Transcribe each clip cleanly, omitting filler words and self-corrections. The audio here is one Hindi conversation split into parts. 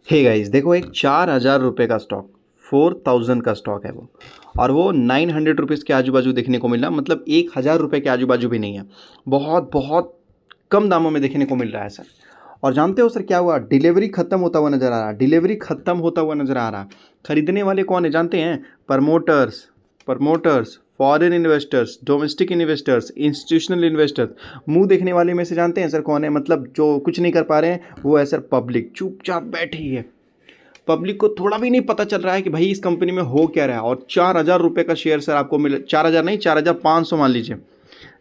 हे गाइस, देखो एक 4,000 रुपये का स्टॉक, 4,000 का स्टॉक है वो, और वो 900 रुपीज़ के आजू बाजू देखने को मिल रहा, मतलब 1,000 रुपये के आजू बाजू भी नहीं है। बहुत बहुत कम दामों में देखने को मिल रहा है सर। और जानते हो सर क्या हुआ? डिलीवरी खत्म होता हुआ नजर आ रहा, डिलीवरी खत्म होता हुआ नजर आ रहा। खरीदने वाले कौन है जानते हैं? Promoters, promoters, foreign investors, domestic investors, institutional investors. मुंह देखने वाले में से जानते हैं सर कौन है? मतलब जो कुछ नहीं कर पा रहे हैं वो है सर पब्लिक, चुपचाप बैठी है। पब्लिक को थोड़ा भी नहीं पता चल रहा है कि भाई इस कंपनी में हो क्या रहा है। और 4,000 रुपये का शेयर सर आपको मिले, 4,000 नहीं, 4,500 मान लीजिए।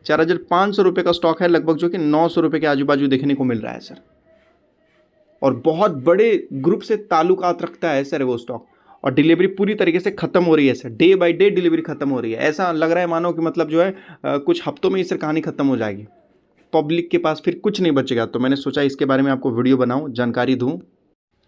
4,500 रुपये का स्टॉक है लगभग, जो कि 900 रुपये के आजू बाजू देखने को मिल रहा है सर। और बहुत बड़े ग्रुप से ताल्लुकात रखता है सर वो स्टॉक। और डिलीवरी पूरी तरीके से खत्म हो रही है sir, day by day delivery खत्म हो रही है। ऐसा लग रहा है मानो कि मतलब जो है कुछ हफ्तों में ही सर कहानी खत्म हो जाएगी। पब्लिक के पास फिर कुछ नहीं बचेगा। तो मैंने सोचा इसके बारे में आपको वीडियो बनाऊं, जानकारी दूं।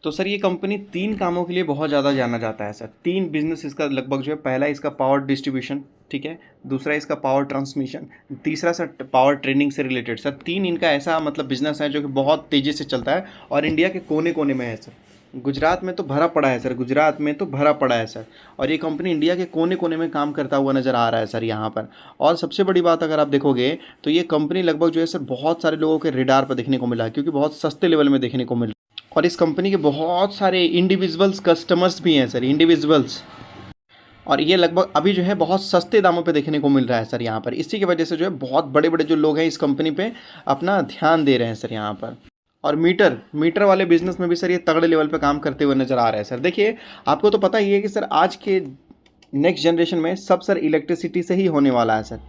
तो सर ये कंपनी 3 कामों के लिए बहुत ज़्यादा जाना जाता है सर। 3 बिजनेस इसका लगभग जो है, पहला इसका पावर डिस्ट्रीब्यूशन, ठीक है, दूसरा इसका पावर ट्रांसमिशन, तीसरा सर पावर ट्रेडिंग से रिलेटेड। सर 3 इनका ऐसा मतलब बिजनेस है जो कि बहुत तेज़ी से चलता है और इंडिया के कोने कोने में है सर। गुजरात में तो भरा पड़ा है सर, गुजरात में तो भरा पड़ा है सर। और ये कंपनी इंडिया के कोने कोने में काम करता हुआ नज़र आ रहा है सर यहाँ पर। और सबसे बड़ी बात अगर आप देखोगे तो ये कंपनी लगभग जो है सर बहुत सारे लोगों के रेडार पर देखने को मिला है, क्योंकि बहुत सस्ते लेवल में देखने को मिल रहा है। और इस कंपनी के बहुत सारे इंडिविजुअल्स कस्टमर्स भी हैं सर, इंडिविजुअल्स। और ये लगभग अभी जो है बहुत सस्ते दामों पे देखने को मिल रहा है सर यहाँ पर। इसी की वजह से जो है बहुत बड़े बड़े जो लोग हैं इस कंपनी पे अपना ध्यान दे रहे हैं सर यहाँ पर। और मीटर मीटर वाले बिजनेस में भी सर ये तगड़े लेवल पे काम करते हुए नज़र आ रहे हैं सर। देखिए, आपको तो पता ही है कि सर आज के नेक्स्ट जनरेशन में सब सर इलेक्ट्रिसिटी से ही होने वाला है सर,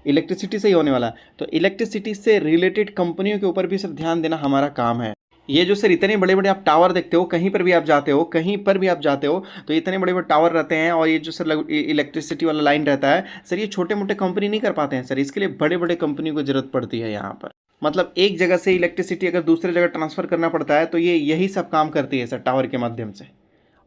इलेक्ट्रिसिटी से ही होने वाला है। तो इलेक्ट्रिसिटी से रिलेटेड कंपनियों के ऊपर भी सर ध्यान देना हमारा काम है। ये जो सर इतने बड़े बड़े आप टावर देखते हो, कहीं पर भी आप जाते हो, कहीं पर भी आप जाते हो, तो इतने बड़े बड़े टावर रहते हैं। और ये जो सर इलेक्ट्रिसिटी वाला लाइन रहता है सर, ये छोटे मोटे कंपनी नहीं कर पाते हैं सर। इसके लिए बड़े बड़े कंपनियों को ज़रूरत पड़ती है यहाँ पर। मतलब एक जगह से इलेक्ट्रिसिटी अगर दूसरे जगह ट्रांसफ़र करना पड़ता है तो ये यही सब काम करती है सर टावर के माध्यम से।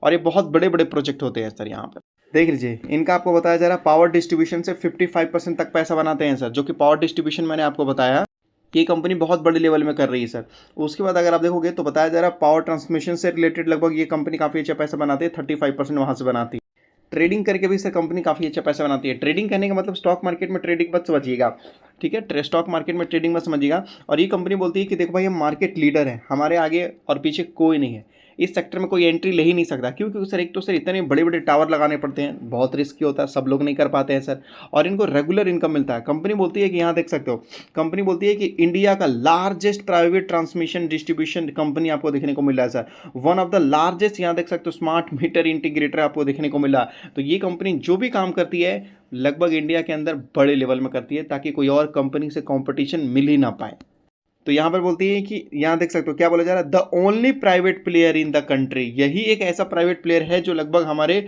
और ये बहुत बड़े बड़े प्रोजेक्ट होते हैं सर यहाँ पर। देख लीजिए, इनका आपको बताया जा रहा है पावर डिस्ट्रीब्यूशन से 55% तक पैसा बनाते हैं सर, जो कि पावर डिस्ट्रीब्यूशन मैंने आपको बताया ये कंपनी बहुत बड़े लेवल में कर रही है सर। उसके बाद अगर आप देखोगे तो बताया जा रहा है पावर ट्रांसमिशन से रिलेटेड लगभग ये कंपनी काफ़ी अच्छा पैसा बनाती है, 35% वहाँ से बनाती है। ट्रेडिंग करके भी सर कंपनी काफ़ी अच्छा पैसा बनाती है। ट्रेडिंग करने का मतलब स्टॉक मार्केट में ट्रेडिंग मत समझिएगा, ठीक है, स्टॉक मार्केट में ट्रेडिंग मत समझिएगा। और ये कंपनी बोलती है कि देखो भाई हम मार्केट लीडर हैं, हमारे आगे और पीछे कोई नहीं है, इस सेक्टर में कोई एंट्री ले ही नहीं सकता। क्यों? क्योंकि सर एक तो सर इतने बड़े बड़े टावर लगाने पड़ते हैं, बहुत रिस्की होता है, सब लोग नहीं कर पाते हैं सर। और इनको रेगुलर इनकम मिलता है। कंपनी बोलती है कि यहाँ देख सकते हो, कंपनी बोलती है कि इंडिया का largest private transmission distribution company आपको देखने को मिल रहा है sir. One of the largest, यहाँ देख सकते हो, स्मार्ट मीटर इंटीग्रेटर आपको देखने को मिला। तो ये कंपनी जो भी काम करती है लगभग इंडिया के अंदर बड़े लेवल में करती है, ताकि कोई और कंपनी से कंपटीशन मिल ही ना पाए। तो यहाँ पर बोलती है कि यहाँ देख सकते हो क्या बोला जा रहा है, the only private player in the country. यही एक ऐसा प्राइवेट प्लेयर है जो लगभग हमारे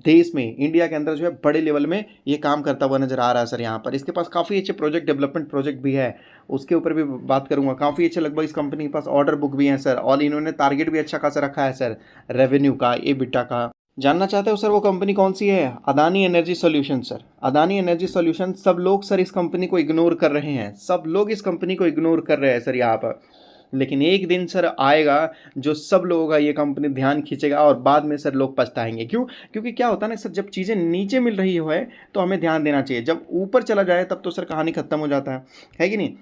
देश में, इंडिया के अंदर जो है बड़े लेवल में ये काम करता हुआ नजर आ रहा है सर यहाँ पर। इसके पास काफ़ी अच्छे प्रोजेक्ट, डेवलपमेंट प्रोजेक्ट भी है, उसके ऊपर भी बात करूंगा। काफ़ी अच्छे लगभग इस कंपनी के पास ऑर्डर बुक भी है सर। और इन्होंने टारगेट भी अच्छा खासा रखा है सर, रेवेन्यू का, एबिटा का। जानना चाहते हो सर वो कंपनी कौन सी है? Adani energy solution sir. Adani energy solution. सब लोग सर इस कंपनी को इग्नोर कर रहे हैं, सब लोग इस कंपनी को इग्नोर कर रहे हैं सर यहाँ पर। लेकिन एक दिन सर आएगा जो सब लोगों का ये कंपनी ध्यान खींचेगा और बाद में सर लोग पछताएंगे। क्यों? क्योंकि क्या होता है ना सर, जब चीज़ें नीचे मिल रही हो है तो हमें ध्यान देना चाहिए, जब ऊपर चला जाए तब तो सर कहानी खत्म हो जाता है कि नहीं?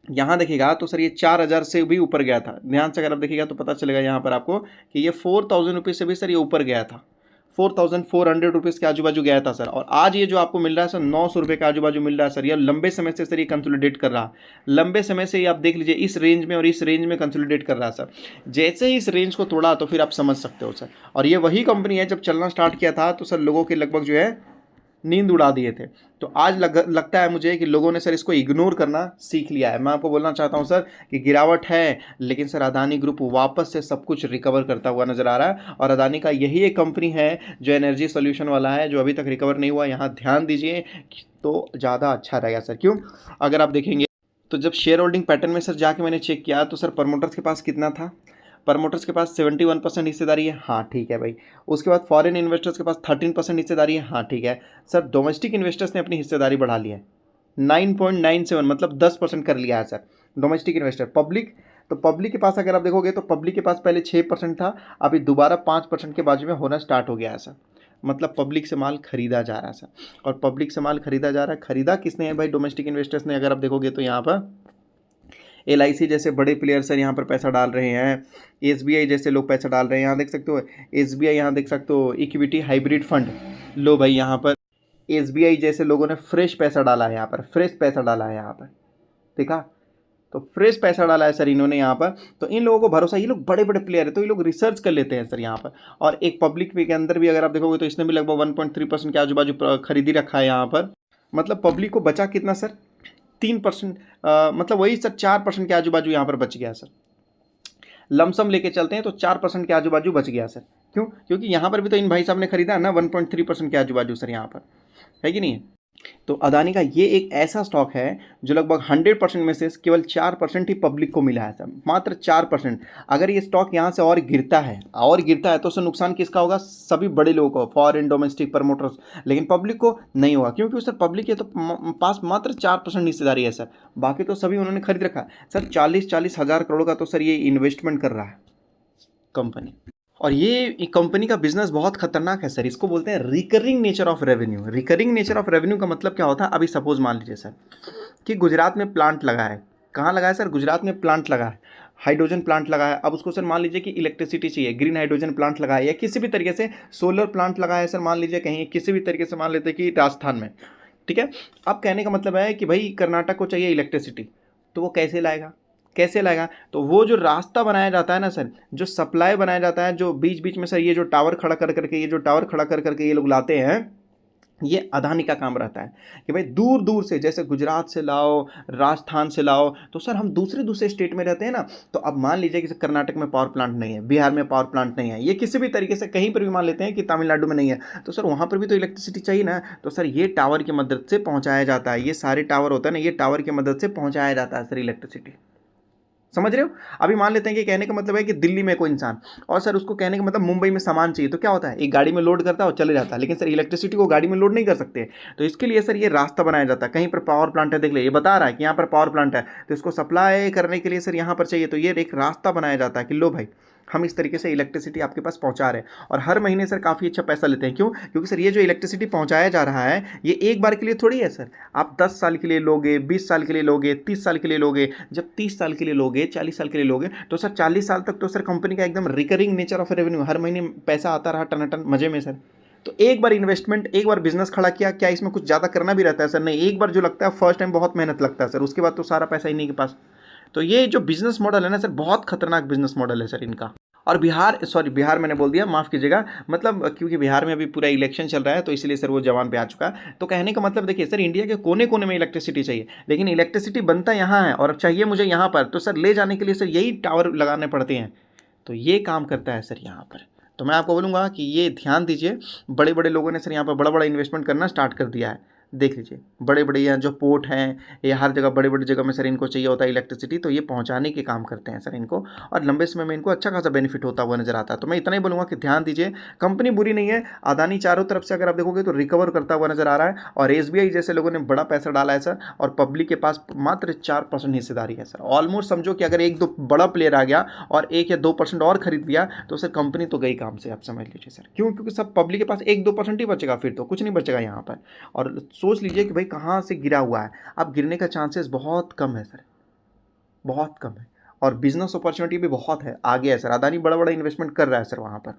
यहाँ देखिएगा तो सर ये 4,000 से भी ऊपर गया था। ध्यान से अगर आप देखिएगा तो पता चलेगा यहाँ पर आपको कि ये 4,000 रुपीज़ से भी सर ये ऊपर गया था, 4,400 रुपीज़ के आजू बाजू गया था सर। और आज ये जो आपको मिल रहा है सर 900 रुपये के आजू बाजू मिल रहा है सर। ये लंबे समय से सर ये कंसोलिडेट कर रहा, लंबे समय से ये आप देख लीजिए इस रेंज में और इस रेंज में कंसोलिडेट कर रहा है सर। जैसे ही इस रेंज को तोड़ा तो फिर आप समझ सकते हो सर। और ये वही कंपनी है, जब चलना स्टार्ट किया था तो सर लोगों के लगभग जो है नींद उड़ा दिए थे। तो आज लगता है मुझे कि लोगों ने सर इसको इग्नोर करना सीख लिया है। मैं आपको बोलना चाहता हूं सर कि गिरावट है, लेकिन सर अदानी ग्रुप वापस से सब कुछ रिकवर करता हुआ नज़र आ रहा है। और अदानी का यही एक कंपनी है जो एनर्जी सॉल्यूशन वाला है, जो अभी तक रिकवर नहीं हुआ। यहाँ ध्यान दीजिए तो ज़्यादा अच्छा रहेगा सर। क्यों? अगर आप देखेंगे तो जब शेयर होल्डिंग पैटर्न में सर जाके मैंने चेक किया तो सर प्रमोटर्स के पास कितना था? प्रमोटर्स के पास 71% हिस्सेदारी है, हाँ ठीक है भाई। उसके बाद फॉरेन इन्वेस्टर्स के पास 13% हिस्सेदारी है, हाँ ठीक है सर। डोमेस्टिक इन्वेस्टर्स ने अपनी हिस्सेदारी बढ़ा ली है, 9.97, मतलब 10% कर लिया है सर डोमेस्टिक इन्वेस्टर। पब्लिक तो पब्लिक के पास अगर आप देखोगे तो पब्लिक के पास पहले 6% था, अभी दोबारा 5% के बाजू में होना स्टार्ट हो गया है सर। मतलब पब्लिक से माल खरीदा जा रहा है सर, और पब्लिक से माल खरीदा जा रहा है। खरीदा किसने है भाई? डोमेस्टिक इन्वेस्टर्स ने। अगर आप देखोगे तो यहाँ पर LIC जैसे बड़े प्लेयर सर यहाँ पर पैसा डाल रहे हैं, SBI जैसे लोग पैसा डाल रहे हैं। यहाँ देख सकते हो SBI, यहाँ देख सकते हो इक्विटी हाइब्रिड फंड। लो भाई, यहाँ पर SBI जैसे लोगों ने फ्रेश पैसा डाला है, यहाँ पर फ्रेश पैसा डाला है, यहाँ पर देखा तो फ्रेश पैसा डाला है सर इन्होंने यहाँ पर। तो इन लोगों को भरोसा, ये लोग बड़े बड़े प्लेयर है तो ये लोग रिसर्च कर लेते हैं सर यहाँ पर। और एक पब्लिक के अंदर भी अगर आप देखोगे तो इसने भी लगभग 1.3% के आजू बाजू खरीदी रखा है यहाँ पर। मतलब पब्लिक को बचा कितना सर? 3%, मतलब वही सर 4% के आजू बाजू यहाँ पर बच गया सर। लमसम लेके चलते हैं तो 4% के आजू बाजू बच गया सर। क्यों? क्योंकि यहाँ पर भी तो इन भाई साहब ने खरीदा ना 1.3% के आजू बाजू सर यहाँ पर, है कि नहीं? तो अदानी का ये एक ऐसा स्टॉक है जो लगभग 100% में से केवल 4% ही पब्लिक को मिला है सर, मात्र 4%। अगर ये स्टॉक यहाँ से और गिरता है तो उससे नुकसान किसका होगा? सभी बड़े लोगों को, फॉरेन डोमेस्टिक प्रमोटर्स, लेकिन पब्लिक को नहीं होगा। क्योंकि सर पब्लिक के तो पास मात्र 4% हिस्सेदारी है सर, बाकी तो सभी उन्होंने खरीद रखा है सर। 40-40 हज़ार करोड़ का तो सर ये इन्वेस्टमेंट कर रहा है कंपनी। और ये कंपनी का बिजनेस बहुत खतरनाक है सर, इसको बोलते हैं recurring nature of revenue. Recurring nature of revenue का मतलब क्या होता है? अभी सपोज मान लीजिए सर कि गुजरात में प्लांट लगा है। कहाँ लगा है सर? गुजरात में प्लांट लगा है, हाइड्रोजन प्लांट लगा है। अब उसको सर मान लीजिए कि इलेक्ट्रिसिटी चाहिए, ग्रीन हाइड्रोजन प्लांट लगा है, या किसी भी तरीके से सोलर प्लांट लगा है सर, मान लीजिए कहीं किसी भी तरीके से, मान लेते हैं कि राजस्थान में, ठीक है। अब कहने का मतलब है कि भाई कर्नाटक को चाहिए इलेक्ट्रिसिटी, तो वो कैसे लाएगा? कैसे लाएगा? तो वो जो रास्ता बनाया जाता है ना सर, जो सप्लाई बनाया जाता है, जो बीच बीच में सर ये जो टावर खड़ा कर करके ये लोग लाते हैं, ये अदानी का काम रहता है कि भाई दूर दूर से, जैसे गुजरात से लाओ, राजस्थान से लाओ। तो सर हम दूसरे स्टेट में रहते हैं ना, तो अब मान लीजिए कि कर्नाटक में पावर प्लांट नहीं है, बिहार में पावर प्लांट नहीं है, ये किसी भी तरीके से कहीं पर भी मान लेते हैं कि तमिलनाडु में नहीं है, तो सर वहाँ पर भी तो इलेक्ट्रिसिटी चाहिए ना। तो सर ये टावर की मदद से पहुँचाया जाता है, ये सारे टावर होता है ना, ये टावर की मदद से पहुँचाया जाता है सर इलेक्ट्रिसिटी। समझ रहे हो? अभी मान लेते हैं कि कहने का मतलब है कि दिल्ली में कोई इंसान, और सर उसको कहने का मतलब मुंबई में सामान चाहिए, तो क्या होता है? एक गाड़ी में लोड करता है और चले जाता है, लेकिन सर इलेक्ट्रिसिटी को गाड़ी में लोड नहीं कर सकते। तो इसके लिए सर ये रास्ता बनाया जाता है। कहीं पर पावर प्लांट है, देख ले ये बता रहा है कि यहाँ पर पावर प्लांट है, तो इसको सप्लाई करने के लिए सर यहाँ पर चाहिए, तो ये एक रास्ता बनाया जाता है कि लो भाई हम इस तरीके से इलेक्ट्रिसिटी आपके पास पहुंचा रहे हैं। और हर महीने सर काफ़ी अच्छा पैसा लेते हैं। क्यों? क्योंकि सर ये जो इलेक्ट्रिसिटी पहुंचाया जा रहा है ये एक बार के लिए थोड़ी है सर। आप 10 साल के लिए लोगे, 20 साल के लिए लोगे, 30 साल के लिए लोगे। जब 30 साल के लिए लोगे, 40 साल के लिए लोगे, तो सर 40 साल तक तो सर कंपनी का एकदम रिकरिंग नेचर ऑफ रेवेन्यू, हर महीने पैसा आता रहा टनाटन मजे में सर। तो एक बार इन्वेस्टमेंट, एक बार बिजनेस खड़ा किया, क्या इसमें कुछ ज़्यादा करना भी रहता है सर? नहीं, एक बार जो लगता है फर्स्ट टाइम बहुत मेहनत लगता है सर, उसके बाद तो सारा पैसा इन्हीं के पास। तो ये जो बिजनेस मॉडल है ना सर, बहुत खतरनाक बिजनेस मॉडल है सर इनका। और बिहार मैंने बोल दिया, माफ़ कीजिएगा, मतलब क्योंकि बिहार में अभी पूरा इलेक्शन चल रहा है तो इसलिए सर वो जवान पे आ चुका है। तो कहने का मतलब देखिए सर, इंडिया के कोने कोने में इलेक्ट्रिसिटी चाहिए, लेकिन इलेक्ट्रिसिटी बनता यहाँ है और चाहिए मुझे यहाँ पर, तो सर ले जाने के लिए सर यही टावर लगाने पड़ते हैं। तो ये काम करता है सर यहाँ पर। तो मैं आपको बोलूँगा कि ये ध्यान दीजिए, बड़े बड़े लोगों ने सर यहाँ पर बड़ा बड़ा इन्वेस्टमेंट करना स्टार्ट कर दिया है। देख लीजिए बड़े बड़े यहाँ जो पोर्ट हैं, ये हर जगह बड़े बड़ी जगह में सर इनको चाहिए होता है इलेक्ट्रिसिटी, तो ये पहुँचाने के काम करते हैं सर इनको, और लंबे समय में इनको अच्छा खासा बेनिफिट होता हुआ नजर आता है। तो मैं इतना ही बोलूँगा कि ध्यान दीजिए, कंपनी बुरी नहीं है। अदानी चारों तरफ से अगर आप देखोगे तो रिकवर करता हुआ नजर आ रहा है, और SBI जैसे लोगों ने बड़ा पैसा डाला है सर, और पब्लिक के पास मात्र 4% हिस्सेदारी है सर। ऑलमोस्ट समझो कि अगर एक दो बड़ा प्लेयर आ गया और 1 या 2% और खरीद लिया तो सर कंपनी तो गई काम से, आप समझ लीजिए सर। क्यों? क्योंकि सब पब्लिक के पास 1-2% ही बचेगा, फिर तो कुछ नहीं बचेगा यहाँ पर। और सोच लीजिए कि भाई कहाँ से गिरा हुआ है, अब गिरने का चांसेस बहुत कम है सर, बहुत कम है। और बिजनेस अपॉर्चुनिटी भी बहुत है, आगे है सर। अदानी बड़ा बड़ा इन्वेस्टमेंट कर रहा है सर वहाँ पर।